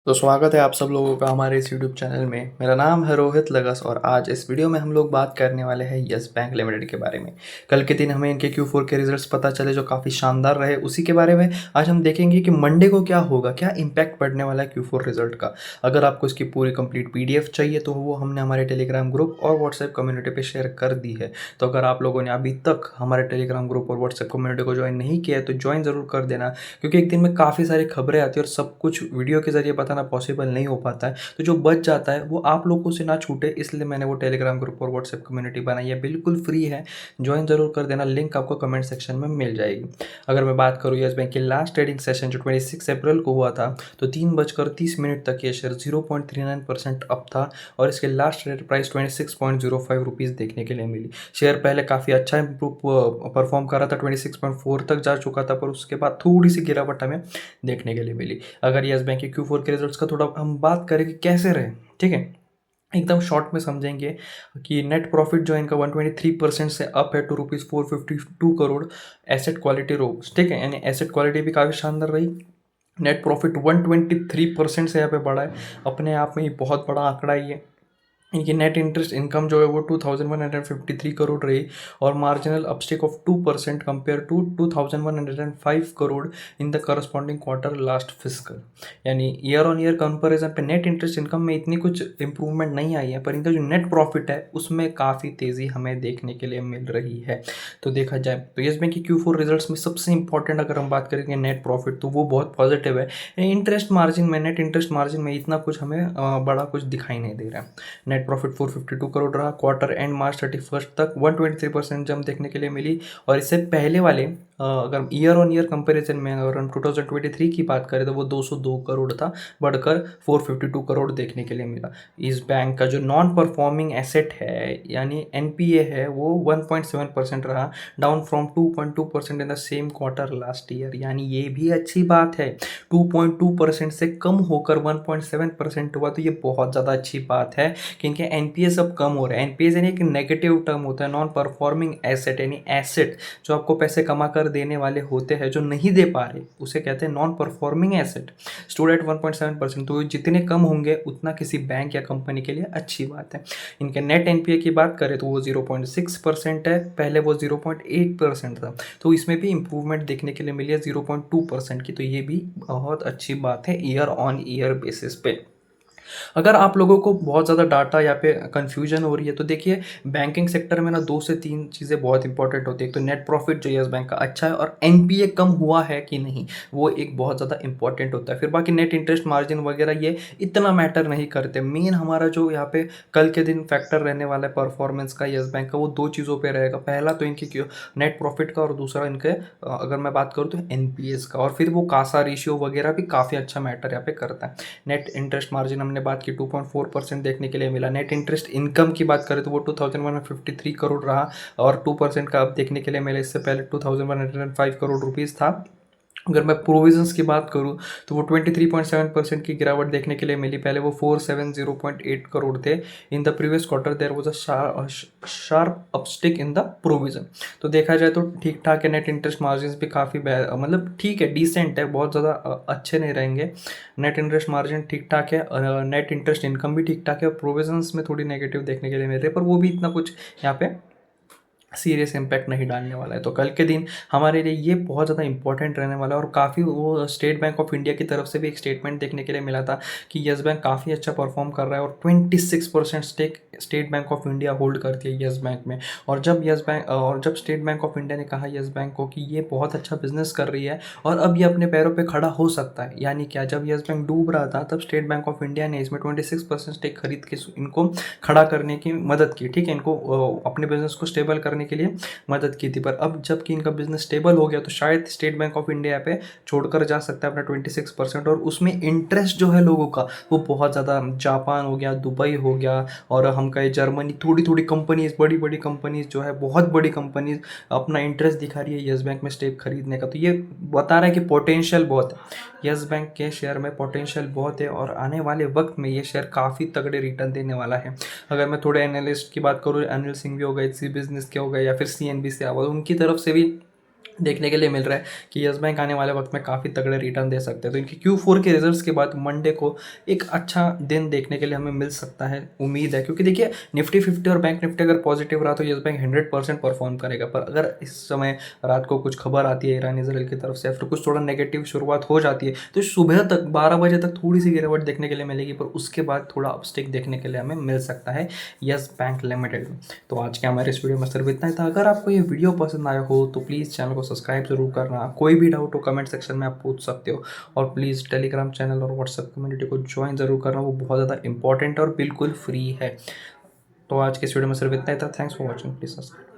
तो स्वागत है आप सब लोगों का हमारे इस यूट्यूब चैनल में। मेरा नाम है रोहित लगस और आज इस वीडियो में हम लोग बात करने वाले हैं यस बैंक लिमिटेड के बारे में। कल के दिन हमें इनके Q4 के रिजल्ट्स पता चले जो काफ़ी शानदार रहे, उसी के बारे में आज हम देखेंगे कि मंडे को क्या होगा, क्या इम्पैक्ट पड़ने वाला है Q4 रिजल्ट का। अगर आपको इसकी पूरी कंप्लीट PDF चाहिए तो वो हमने हमारे टेलीग्राम ग्रुप और व्हाट्सएप कम्युनिटी पर शेयर कर दी है। तो अगर आप लोगों ने अभी तक हमारे टेलीग्राम ग्रुप और व्हाट्सएप कम्युनिटी को ज्वाइन नहीं किया है तो ज्वाइन ज़रूर कर देना, क्योंकि एक दिन में काफ़ी सारी खबरें आती है और सब कुछ वीडियो के ज़रिए बताना पॉसिबल नहीं हो पाता है। तो जो बच जाता है वो आप लोगों से ना छूटे, इसलिए मैंने वो टेलीग्राम ग्रुप और व्हाट्सएप कम्युनिटी बनाई है, बिल्कुल फ्री है। ज्वाइन ज़रूर कर देना, लिंक आपको कमेंट सेक्शन में मिल जाएगी। अगर मैं बात करूँ येस बैंक की लास्ट ट्रेडिंग सेशन जो 26 अप्रैल को हुआ था, तो 3:30 तक ये शेयर 0.39% अप था और इसके लास्ट रेट प्राइस 26.05 रुपीज़ देखने के लिए मिली। शेयर पहले काफ़ी अच्छा इम्प्रूव परफॉर्म कर रहा था, 26.4 तक जा चुका था, पर उसके बाद थोड़ी सी गिरावट हमें देखने के लिए मिली। अगर येस बैंक के Q4 के रिजल्ट्स का थोड़ा हम बात करें कि कैसे रहे, ठीक है, एकदम शॉर्ट में समझेंगे कि नेट प्रॉफिट जो है इनका 123% से अप है to rupees 452 crore. Asset quality रोब्स, ठीक है, यानी एसेट क्वालिटी भी काफ़ी शानदार रही। नेट प्रॉफिट 123% से यहाँ पे बढ़ा है, अपने आप में ही बहुत बड़ा आंकड़ा ही है। इनकी नेट इंटरेस्ट इनकम जो है वो 2153 करोड़ रही और marginal uptick of 2% compare to 2105 crore in the corresponding quarter last fiscal. यानी ईयर ऑन ईयर कंपैरिजन पे नेट इंटरेस्ट इनकम में इतनी कुछ इंप्रूवमेंट नहीं आई है, पर इनका जो नेट प्रॉफिट है उसमें काफ़ी तेज़ी हमें देखने के लिए मिल रही है। तो देखा जाए तो येस बैंक की Q4 रिजल्ट्स में सबसे इंपॉर्टेंट अगर हम बात करेंगे नेट प्रॉफिट, तो वो बहुत पॉजिटिव है। इंटरेस्ट मार्जिन में, नेट इंटरेस्ट मार्जिन में इतना कुछ हमें बड़ा कुछ दिखाई नहीं दे रहा है। नेट प्रॉफिट 452 करोड़ रहा। क्वार्टर एंड मार्च 31 तक 123% जंप देखने के लिए मिली और इससे पहले वाले अगर ईयर ऑन ईयर कंपैरिजन में अगर हम 2023 की बात करें तो वो 202 करोड़ था, बढ़कर 452 करोड़ देखने के लिए मिला। इस बैंक का जो नॉन परफॉर्मिंग एसेट है यानी NPA है वो 1.7% रहा, down from 2.2% in the same quarter last year. यानी ये भी अच्छी बात है, 2.2% से कम होकर 1.7% हुआ, तो ये बहुत ज़्यादा अच्छी बात है कि इनके NPA सब कम हो रहे हैं। NPA यानी एक नेगेटिव टर्म होता है, नॉन परफॉर्मिंग एसेट, यानी एसेट जो आपको पैसे कमा कर देने वाले होते हैं जो नहीं दे पा रहे उसे कहते हैं non performing asset. Stood at 1.7%, तो जितने कम होंगे उतना किसी बैंक या कंपनी के लिए अच्छी बात है। इनके नेट NPA की बात करें तो वो 0.6% है, पहले वो 0.8% था, तो इसमें भी इंप्रूवमेंट देखने के लिए मिली है 0.2% की, तो ये भी बहुत अच्छी बात है ईयर ऑन ईयर बेसिस पे। अगर आप लोगों को बहुत ज़्यादा डाटा या पे कन्फ्यूजन हो रही है तो देखिए, बैंकिंग सेक्टर में ना 2 से 3 चीज़ें बहुत इंपॉर्टेंट होती है। एक तो नेट प्रॉफिट जो येस बैंक का अच्छा है और NPA कम हुआ है कि नहीं, वो एक बहुत ज़्यादा इंपॉर्टेंट होता है। फिर बाकी नेट इंटरेस्ट मार्जिन वगैरह ये इतना मैटर नहीं करते। मेन हमारा जो यहाँ पे कल के दिन फैक्टर रहने वाला है परफॉर्मेंस का येस बैंक का, वो 2 चीज़ों पे रहेगा। पहला तो इनकी क्यों नेट प्रॉफिट का और दूसरा इनके अगर मैं बात करूँ तो NPAs का, और फिर वो कासा रेशियो वगैरह भी काफ़ी अच्छा मैटर यहाँ पे करता है। नेट इंटरेस्ट मार्जिन हमने बात की 2.4% देखने के लिए मिला। नेट इंटरेस्ट इनकम की बात करें तो वो 2153 करोड़ रहा और 2% का अब देखने के लिए मिला। इससे पहले 2105 करोड़ रुपीज़ था। अगर मैं प्रोविजंस की बात करूं तो वो 23.7% की गिरावट देखने के लिए मिली। पहले वो 470.8 करोड़ थे। In the previous quarter there was a sharp uptick in the provision. तो देखा जाए तो ठीक ठाक है, नेट इंटरेस्ट मार्जिन भी काफ़ी मतलब ठीक है, डिसेंट है, बहुत ज़्यादा अच्छे नहीं रहेंगे। नेट इंटरेस्ट मार्जिन ठीक ठाक है, नेट इंटरेस्ट इनकम भी ठीक ठाक है, और प्रोविजंस में थोड़ी नेगेटिव देखने के लिए मिल रही है, पर वो भी इतना कुछ यहाँ पे सीरियस इम्पैक्ट नहीं डालने वाला है। तो कल के दिन हमारे लिए ये बहुत ज़्यादा इंपॉर्टेंट रहने वाला है। और काफ़ी वो स्टेट बैंक ऑफ इंडिया की तरफ से भी एक स्टेटमेंट देखने के लिए मिला था कि येस बैंक काफ़ी अच्छा परफॉर्म कर रहा है और 26% stake State Bank of India hold करती है येस बैंक में। और जब स्टेट बैंक ऑफ इंडिया ने कहा येस बैंक को कि ये बहुत अच्छा बिजनेस कर रही है और अब ये अपने पैरों पर खड़ा हो सकता है, यानी क्या, जब येस बैंक डूब रहा था तब स्टेट बैंक ऑफ इंडिया ने इसमें 26% स्टेक खरीद के इनको खड़ा करने की मदद की, ठीक है, इनको अपने बिजनेस को स्टेबल करने के लिए मदद की थी। पर अब जबकि इनका बिजनेस स्टेबल हो गया तो शायद स्टेट बैंक ऑफ इंडिया पे छोड़कर जा सकता है अपना 26%, और उसमें इंटरेस्ट जो है लोगों का वो बहुत ज़्यादा, जापान हो गया, दुबई हो गया, और हम कहें जर्मनी, थोड़ी थोड़ी कंपनीज, बड़ी बड़ी कंपनीज जो है, बहुत बड़ी कंपनीज अपना इंटरेस्ट दिखा रही है येस बैंक में स्टेक खरीदने का। तो ये बता रहा है कि पोटेंशियल बहुत है, येस बैंक के शेयर में पोटेंशियल बहुत है और आने वाले वक्त में ये शेयर काफ़ी तगड़े रिटर्न देने वाला है। अगर मैं थोड़े एनालिस्ट की बात करूँ, अनिल सिंह भी हो गए, सी बिजनेस के हो गए, या फिर CNBC से आवाज़, उनकी तरफ से भी देखने के लिए मिल रहा है कि यस बैंक आने वाले वक्त में काफ़ी तगड़े रिटर्न दे सकते हैं। तो इनके Q4 के रिजल्ट्स के बाद मंडे को एक अच्छा दिन देखने के लिए हमें मिल सकता है, उम्मीद है। क्योंकि देखिए निफ्टी 50 और बैंक निफ्टी अगर पॉजिटिव रहा तो यस बैंक 100% परफॉर्म करेगा। पर अगर इस समय रात को कुछ खबर आती है ईरान इसराइल की तरफ से या फिर कुछ थोड़ा नेगेटिव शुरुआत हो जाती है तो सुबह तक 12 बजे तक थोड़ी सी गिरावट देखने के लिए मिलेगी, पर उसके बाद थोड़ा अपस्टिक देखने के लिए हमें मिल सकता है यस बैंक लिमिटेड में। तो आज के हमारे इस वीडियो में सिर्फ इतना ही था। अगर आपको ये वीडियो पसंद आया हो तो प्लीज़ चैनल को सब्सक्राइब जरूर करना। कोई भी डाउट हो कमेंट सेक्शन में आप पूछ सकते हो, और प्लीज़ टेलीग्राम चैनल और व्हाट्सएप कम्युनिटी को ज्वाइन ज़रूर करना, वो बहुत ज़्यादा इंपॉर्टेंट है और बिल्कुल फ्री है। तो आज के इस वीडियो में सिर्फ इतना ही था। Thanks for watching, please subscribe.